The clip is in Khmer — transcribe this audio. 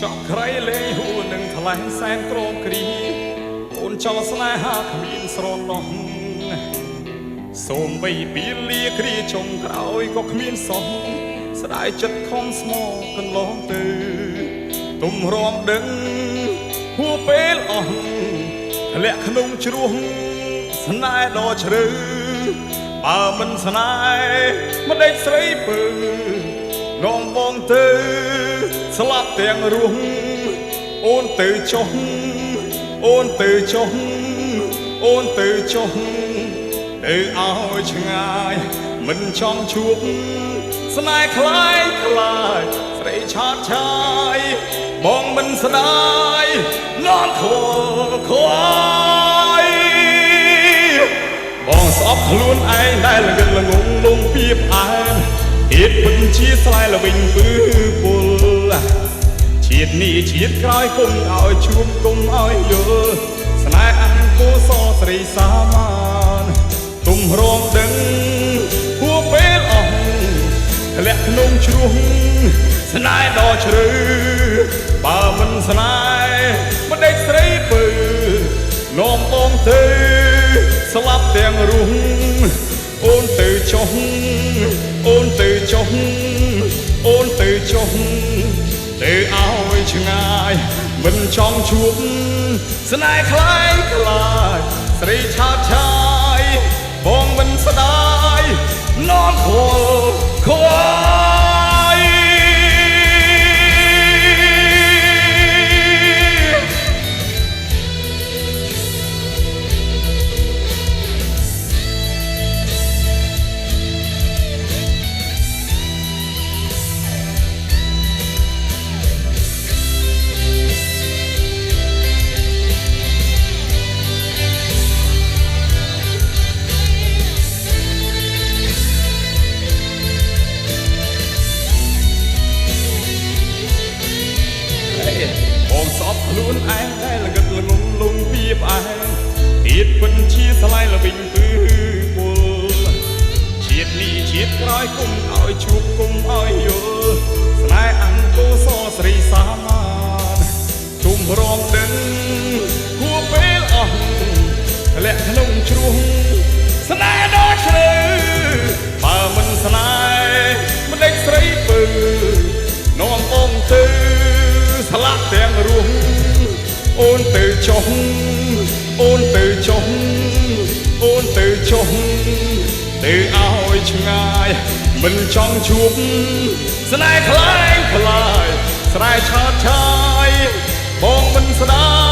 ชอบใครเลยหูหนึ่งทลายแสนโกรธกรีโอนจอสลายหาขมิ้นสรนน้องសូមបីពីលាគ្រាចុងក្រោយក៏គ្មានសោះស្ដាយចិត្តខំស្មោកន្លងទៅទុំរំដឹងហួពេលអស់ធ្លាក់ក្នុងជ្រោះស្នេហ៍ដ៏ជ្រៅបើមិនស្នេហ៍មិនដេកស្រីពើនាំបងទៅស្លាប់ទាំងរស់អូនទៅចុះអូនទៅចុះអូនទៅចុះទៅឲ្យឆ្ងាយមិនចង់ជួបស្នេហ៍คล้ายคล้ายស្រីឆាតឆាយបងមិនស្ដាយនอนខលខ្វាយបងស្អប់ខ្លួនឯងដែលល្ងឹតល្ងងលងពីផ្អែមទៀតពិតជាស្លាយល្វីងពឺពុលជាតិនេះជាតិក្រោយគុំឲ្យជួបគុំឲ្យយល់ស្នេហ៍អង្គសស្រីសាមានទុំរងដឹងហួពេលអស់ធ្លាក់ក្នុងជ្រោះស្នេហ៍ដ៏ជ្រៅបើមិនស្នេហ៍មិនដេកស្រីពើនាំបងទៅស្លាប់ទាំងរស់អូនទៅចុះអូនទៅចុះអូនទៅចុះទៅឲ្យឆ្ងាយមិនចង់ជួបស្នេហ៍คล้ายคล้ายស្រីឆាតឆាយបងមិនស្ដាយនอนខលខ្វាយបងស្អប់ខ្លួនឯងដែលល្ងឹតល្ងងលងពីផ្អែមទៀតពិតជាស្លាយល្វីងពឺពុលជាតិនេះជាតិក្រោយគុំឲ្យជួបគុំឲ្យយល់ស្នេហ៍អង្គសស្រីសាមានទុំរងដឹងហួពេលអស់ធ្លាក់ក្នុងជ្រោះស្នេហ៍ដ៏ជ្រៅបើមិនស្នេហ៍មិនដេកស្រីពើនាំបងទៅស្លាប់ទាំងរស់អូនទៅចុះអូនទៅចុះអូនទៅចុះទៅឲ្យឆ្ងាយមិនចង់ជួបស្នេហ៍คล้ายคล้ายស្រែឆាតឆាយបងមិនស្ដាយ